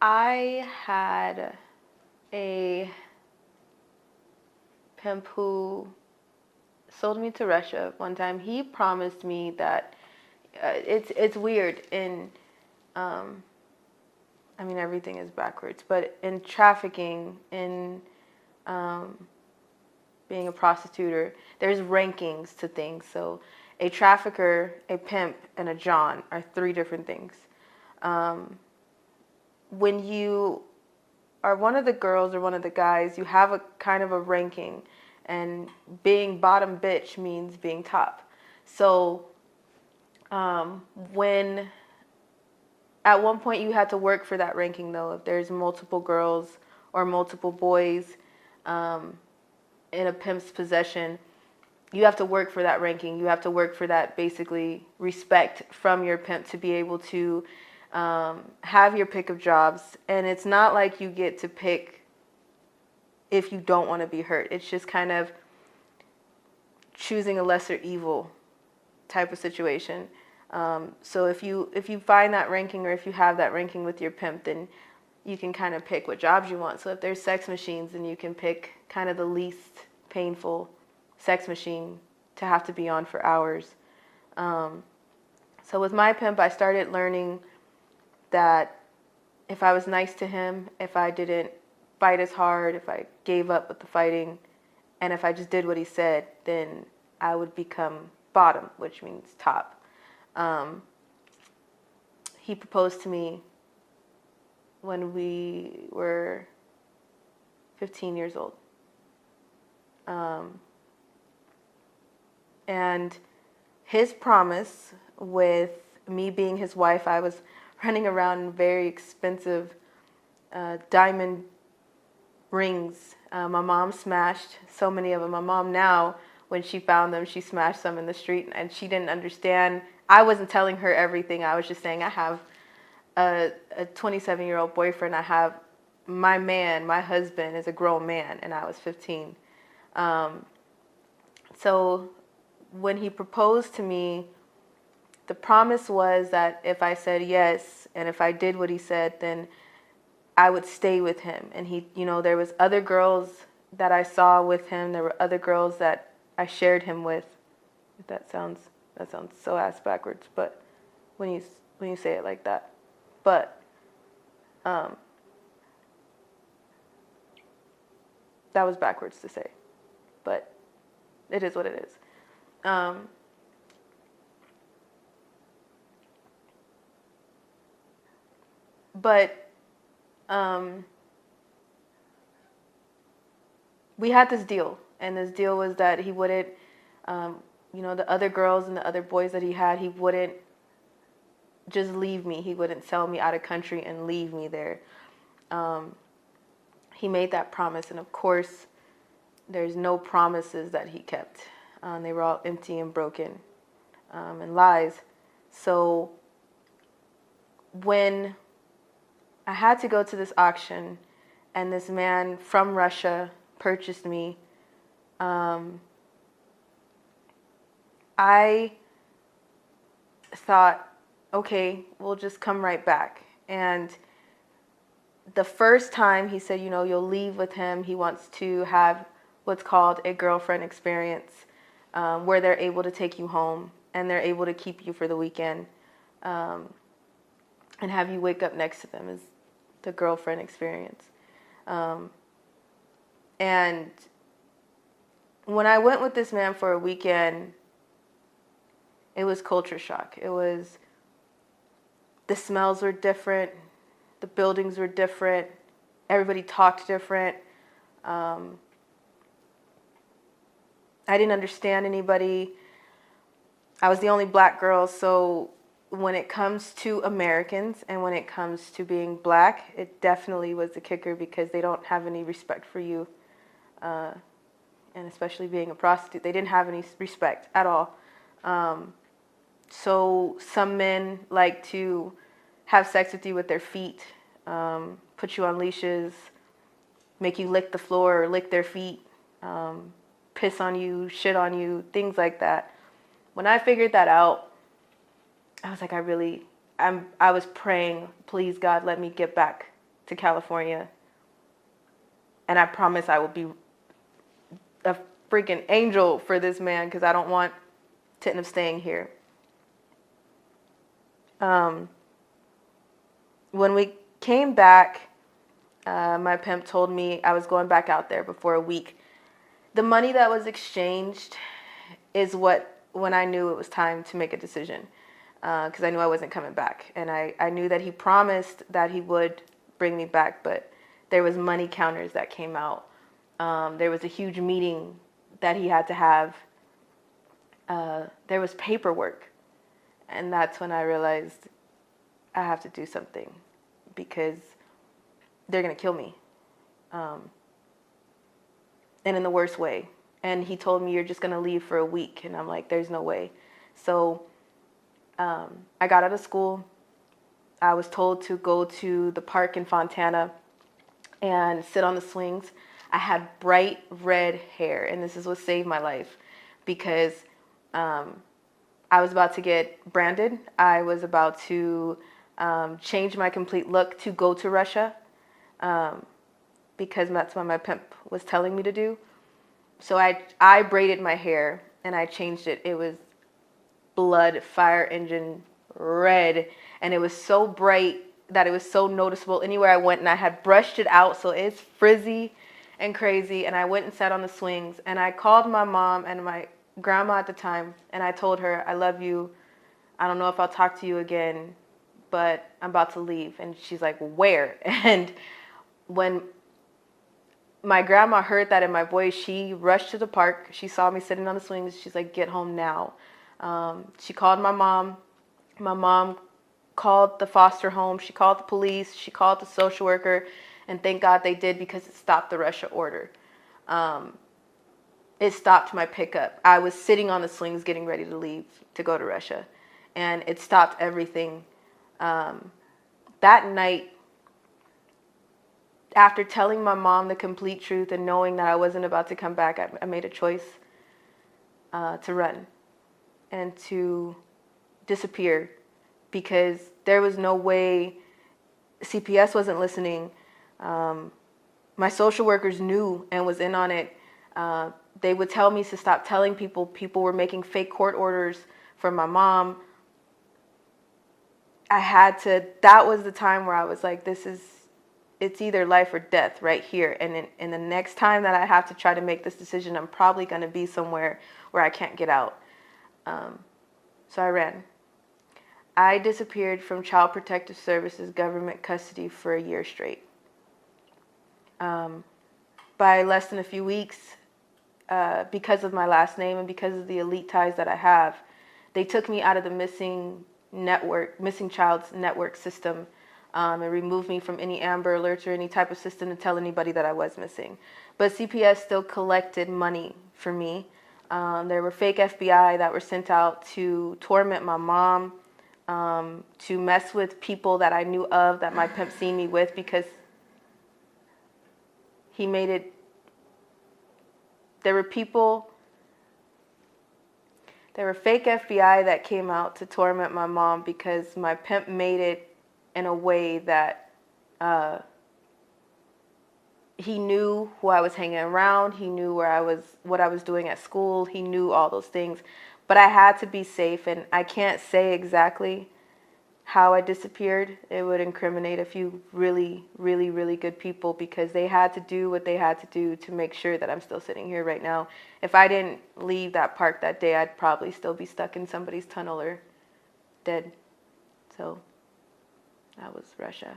I had a pimp who sold me to Russia one time. He promised me that it's weird in um, I mean everything is backwards, but in trafficking, in um, being a prostitute, there's rankings to things. So a trafficker, a pimp, and a John are three different things. Um, when you are one of the girls or one of the guys, you have a kind of a ranking, and being bottom bitch means being top. So when at one point you had to work for that ranking, though, if there's multiple girls or multiple boys um, in a pimp's possession, you have to work for that ranking. You have to work for that basically respect from your pimp to be able to have your pick of jobs. And it's not like you get to pick if you don't want to be hurt. It's just kind of choosing a lesser evil type of situation. So if you find that ranking, or if you have that ranking with your pimp, then you can kind of pick what jobs you want. So if there's sex machines, then you can pick kind of the least painful sex machine to have to be on for hours. So with my pimp, I started learning that if I was nice to him, if I didn't fight as hard, if I gave up with the fighting, and if I just did what he said, then I would become bottom, which means top. He proposed to me when we were 15 years old. And his promise, with me being his wife, I was running around in very expensive diamond rings. My mom smashed so many of them. My mom now, when she found them, she smashed some in the street, and she didn't understand. I wasn't telling her everything. I was just saying I have a 27-year-old boyfriend. I have my man, my husband is a grown man, and I was 15. So when he proposed to me, the promise was that if I said yes, and if I did what he said, then I would stay with him. And he, there was other girls that I saw with him. There were other girls that I shared him with. That sounds so ass backwards, but when you say it like that, but that was backwards to say, but it is what it is. But we had this deal, and this deal was that he wouldn't, the other girls and the other boys that he had, he wouldn't just leave me. He wouldn't sell me out of country and leave me there. He made that promise, and of course, there's no promises that he kept. They were all empty and broken and lies. So when I had to go to this auction, and this man from Russia purchased me, I thought, okay, we'll just come right back. And the first time he said, you'll leave with him. He wants to have what's called a girlfriend experience, where they're able to take you home and they're able to keep you for the weekend, and have you wake up next to them, is the girlfriend experience. And when I went with this man for a weekend, it was culture shock. The smells were different. The buildings were different. Everybody talked different. I didn't understand anybody. I was the only black girl, so when it comes to Americans and when it comes to being black, it definitely was the kicker, because they don't have any respect for you. And especially being a prostitute, they didn't have any respect at all. So some men like to have sex with you with their feet, put you on leashes, make you lick the floor or lick their feet, piss on you, shit on you, things like that. When I figured that out, I was like, I was praying, please God, let me get back to California. And I promise I will be a freaking angel for this man because I don't want to end up staying here. When we came back, my pimp told me I was going back out there before a week. The money that was exchanged is when I knew it was time to make a decision, because I knew I wasn't coming back. And I knew that he promised that he would bring me back, but there was money counters that came out. There was a huge meeting that he had to have. There was paperwork. And that's when I realized I have to do something because they're going to kill me. And in the worst way. And he told me, you're just going to leave for a week. And I'm like, there's no way. So I got out of school. I was told to go to the park in Fontana and sit on the swings. I had bright red hair, and this is what saved my life because I was about to get branded. I was about to change my complete look to go to Russia because that's what my pimp was telling me to do. So I braided my hair and I changed it. It was blood fire engine red, and it was so bright that it was so noticeable anywhere I went, and I had brushed it out so it's frizzy and crazy. And I went and sat on the swings, and I called my mom and my grandma at the time, and I told her, I love you. I don't know if I'll talk to you again, but I'm about to leave. And she's like, where? And when my grandma heard that in my voice, she rushed to the park. She saw me sitting on the swings. She's like, get home now. She called my mom. My mom called the foster home. She called the police. She called the social worker. And thank God they did, because it stopped the Russia order. It stopped my pickup. I was sitting on the swings getting ready to leave to go to Russia. And it stopped everything. That night, after telling my mom the complete truth and knowing that I wasn't about to come back, I made a choice to run and to disappear, because there was no way. CPS wasn't listening. My social workers knew and was in on it. They would tell me to stop telling people. People were making fake court orders for my mom. That was the time where I was like, it's either life or death right here. And in the next time that I have to try to make this decision, I'm probably going to be somewhere where I can't get out. So I ran. I disappeared from Child Protective Services government custody for a year straight. By less than a few weeks, because of my last name and because of the elite ties that I have, they took me out of the missing child's network system, and removed me from any Amber Alerts or any type of system to tell anybody that I was missing. But CPS still collected money for me. There were fake FBI that were sent out to torment my mom, to mess with people that I knew of that my pimp seen me with, because he made it. There were fake FBI that came out to torment my mom because my pimp made it in a way that he knew who I was hanging around. He knew what I was doing at school. He knew all those things. But I had to be safe, and I can't say exactly how I disappeared. It would incriminate a few really, really, really good people, because they had to do what they had to do to make sure that I'm still sitting here right now. If I didn't leave that park that day, I'd probably still be stuck in somebody's tunnel or dead. So that was Russia.